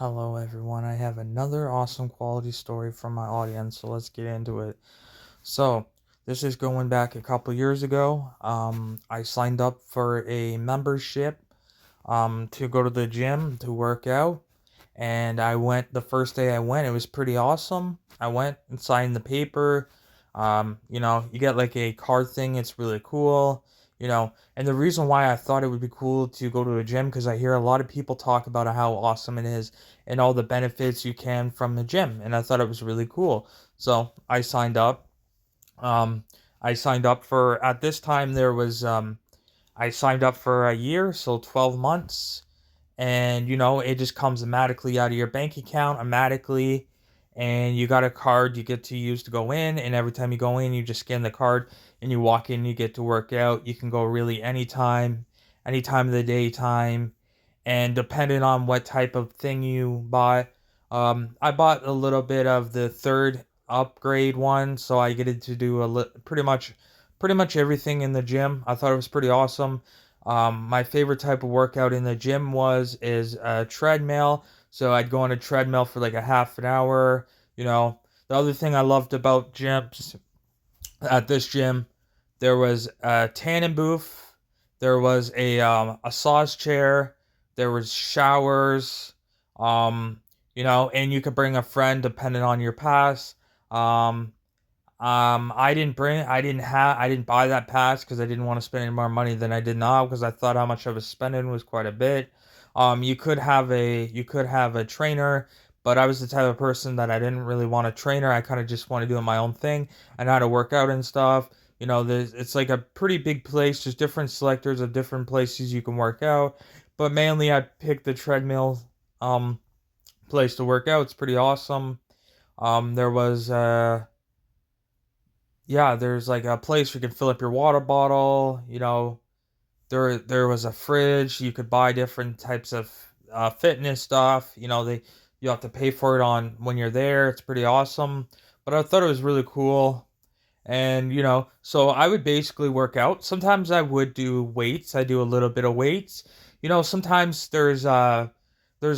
Hello, everyone. I have another awesome quality story from my audience, so let's get into it. So, this is going back a couple years ago. I signed up for a membership to go to the gym to work out, and I went the first day I went. It was pretty awesome. I went and signed the paper. You get like a card thing. It's really cool. And the reason why I thought it would be cool to go to a gym because I hear a lot of people talk about how awesome it is and all the benefits you can from the gym, and I thought it was really cool. So I signed up. Um, I signed up for at this time there was I signed up for a year, so 12 months, and it just comes automatically out of your bank account automatically, and you got a card you get to use to go in, and every time you go in you just scan the card and you walk in, you get to work out. You can go really anytime of the daytime, and depending on what type of thing you bought. I bought a little bit of the third upgrade one, so I get to do pretty much everything in the gym. I thought it was pretty awesome. My favorite type of workout in the gym is a treadmill. So I'd go on a treadmill for like a half an hour. The other thing I loved about gyms at this gym, there was a tanning booth, there was a sauce chair, there was showers, um, and you could bring a friend depending on your pass. Um, I didn't buy that pass because I didn't want to spend any more money than I did now because I thought how much I was spending was quite a bit. You could have a trainer, but I was the type of person that I didn't really want a trainer. I kind of just want to do my own thing. I know how to work out and stuff. It's like a pretty big place. There's different selectors of different places you can work out, but mainly I picked the treadmill um place to work out. It's pretty awesome. There was Yeah, there's like a place where you can fill up your water bottle. There was a fridge. You could buy different types of fitness stuff. You have to pay for it on when you're there. It's pretty awesome. But I thought it was really cool. And so I would basically work out. Sometimes I would do weights. I do a little bit of weights. Sometimes there's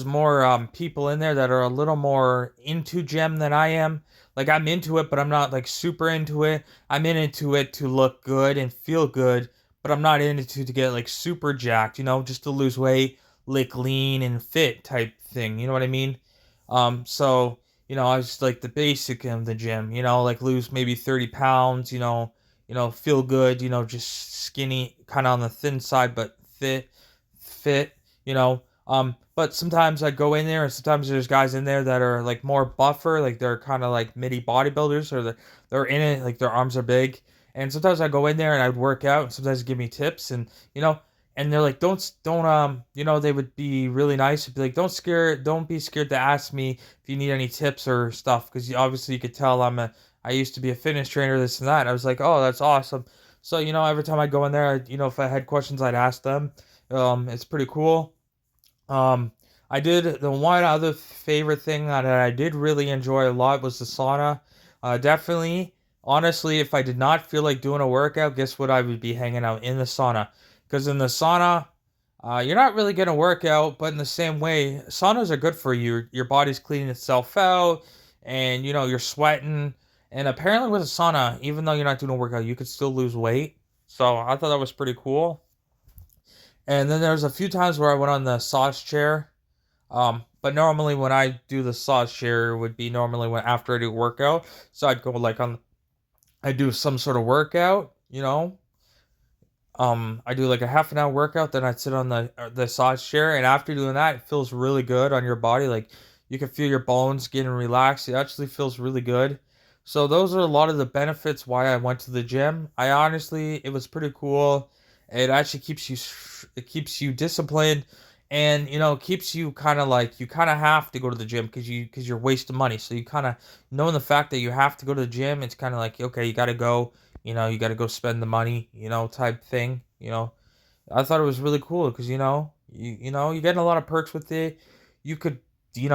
more people in there that are a little more into gym than I am. Like I'm into it, but I'm not like super into it. I'm into it to look good and feel good, but I'm not into it to get like super jacked, just to lose weight, look lean and fit type thing. You know what I mean? So I was like the basic of the gym, like lose maybe 30 pounds, feel good, just skinny, kind of on the thin side, but fit, but sometimes I go in there and sometimes there's guys in there that are like more buffer, like they're kind of like midi bodybuilders or they're in it, like their arms are big. And sometimes I go in there and I'd work out and sometimes give me tips you know, and they're like, don't, they would be really nice. It'd be like, don't be scared to ask me if you need any tips or stuff. Cause obviously you could tell I used to be a fitness trainer, this and that. I was like, oh, that's awesome. So, every time I go in there, if I had questions, I'd ask them. It's pretty cool. Um, I did the one other favorite thing that I did really enjoy a lot was the sauna. Definitely, honestly, if I did not feel like doing a workout, guess what? I would be hanging out in the sauna. Because in the sauna, you're not really gonna work out, but in the same way, saunas are good for you. Your body's cleaning itself out, and you're sweating. And apparently, with a sauna, even though you're not doing a workout, you could still lose weight. So I thought that was pretty cool. And then there's a few times where I went on the sauce chair. But normally when I do the sauce chair would be normally when after I do workout. So I'd go like I do some sort of workout. I do like a half an hour workout, then I'd sit on the sauce chair, and after doing that, it feels really good on your body. Like you can feel your bones getting relaxed. It actually feels really good. So those are a lot of the benefits why I went to the gym. It was pretty cool. It actually keeps you disciplined, and keeps you kind of like you kind of have to go to the gym because you're wasting money. So you kind of knowing the fact that you have to go to the gym, it's kind of like okay, you got to go. You got to go spend the money, type thing. I thought it was really cool because you're getting a lot of perks with it. You could, you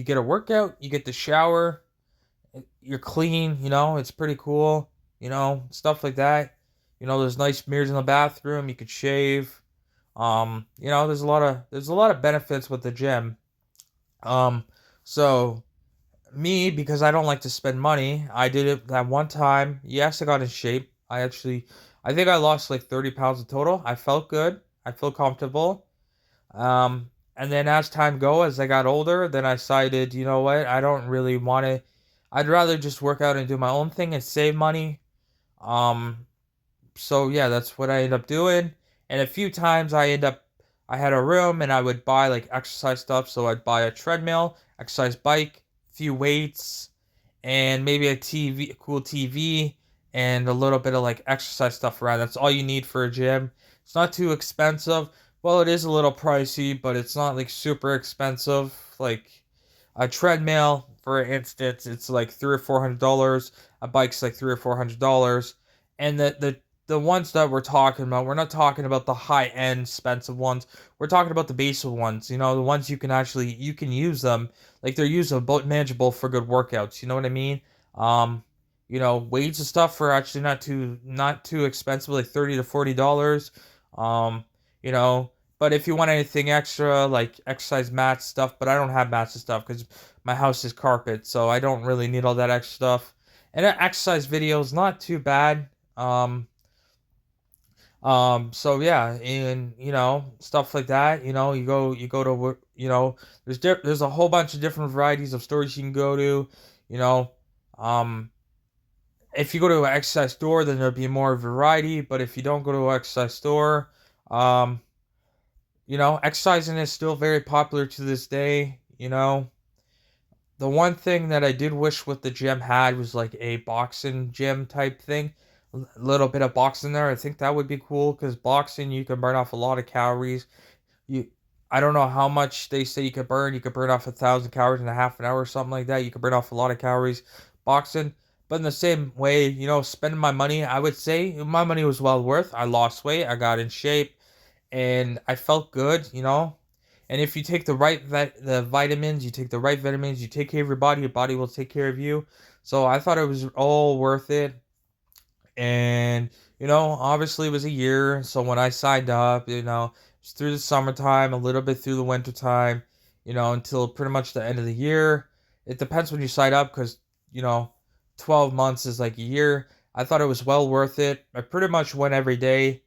get a workout, you get the shower, you're clean. It's pretty cool. Stuff like that. There's nice mirrors in the bathroom. You could shave. There's a lot of benefits with the gym. Um, so me, because I don't like to spend money, I did it that one time. Yes, I got in shape. I think I lost like 30 pounds in total. I felt good. I feel comfortable. And then as time go, as I got older, then I decided, you know what, I don't really want to. I'd rather just work out and do my own thing and save money. Um, so yeah, that's what I end up doing. And a few times I had a room and I would buy like exercise stuff. So I'd buy a treadmill, exercise bike, few weights, and maybe a cool TV, and a little bit of like exercise stuff around. That's all you need for a gym. It's not too expensive. Well, it is a little pricey, but it's not like super expensive. Like a treadmill, for instance, it's like $300 or $400. A bike's like $300 or $400, and the ones that we're talking about, we're not talking about the high end expensive ones. We're talking about the basic ones. You know, the ones you can use them, like they're usable, manageable for good workouts. You know what I mean? Um, weights and stuff are actually not too expensive, like $30 to $40. Um, you know, but if you want anything extra, like exercise mats stuff, but I don't have mats and stuff because my house is carpet, so I don't really need all that extra stuff. And an exercise video is not too bad. So yeah, and stuff like that. You go to work. There's a whole bunch of different varieties of stores you can go to. You know, um, if you go to an exercise store, then there'll be more variety. But if you don't go to an exercise store, um, exercising is still very popular to this day. The one thing that I did wish what the gym had was like a boxing gym type thing. A little bit of boxing there. I think that would be cool because boxing you can burn off a lot of calories. You I don't know how much they say you could burn. You could burn off 1,000 calories in a half an hour or something like that. You could burn off a lot of calories boxing. But in the same way, spending my money, I would say my money was well worth. I lost weight, I got in shape, and I felt good. And if you take the vitamins, you take the right vitamins, you take care of your body will take care of you. So I thought it was all worth it. And obviously it was a year. So when I signed up, it's through the summertime, a little bit through the winter time, until pretty much the end of the year. It depends when you sign up because you know 12 months is like a year. I thought it was well worth it. I pretty much went every day.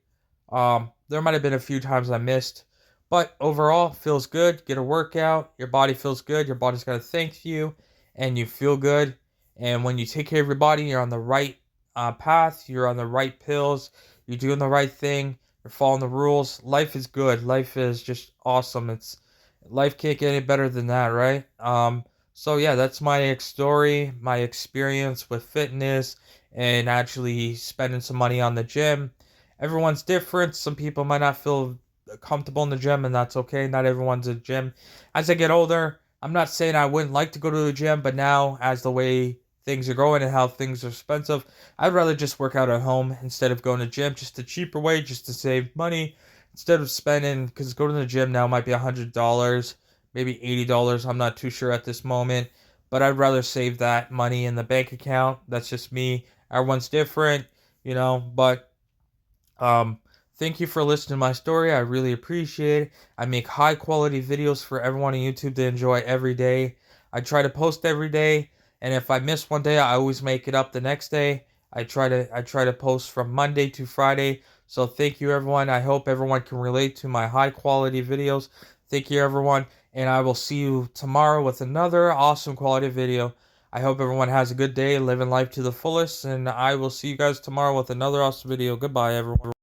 There might have been a few times I missed, but overall, feels good. Get a workout. Your body feels good. Your body's gonna thank you, and you feel good. And when you take care of your body, you're on the right path. You're on the right pills. You're doing the right thing. You're following the rules. Life is good. Life is just awesome. Life can't get any better than that, right? So yeah, that's my story, my experience with fitness and actually spending some money on the gym. Everyone's different. Some people might not feel comfortable in the gym, and that's okay. Not everyone's a gym. As I get older, I'm not saying I wouldn't like to go to the gym, but now, as the way things are going and how things are expensive, I'd rather just work out at home instead of going to the gym. Just a cheaper way, just to save money instead of spending. Because going to the gym now might be $100, maybe $80. I'm not too sure at this moment, but I'd rather save that money in the bank account. That's just me. Everyone's different, but um, thank you for listening to my story. I really appreciate it. I make high quality videos for everyone on YouTube to enjoy every day. I try to post every day, and if I miss one day, I always make it up the next day. I try to post from Monday to Friday. So thank you everyone. I hope everyone can relate to my high quality videos. Thank you everyone, and I will see you tomorrow with another awesome quality video. I hope everyone has a good day, living life to the fullest, and I will see you guys tomorrow with another awesome video. Goodbye, everyone.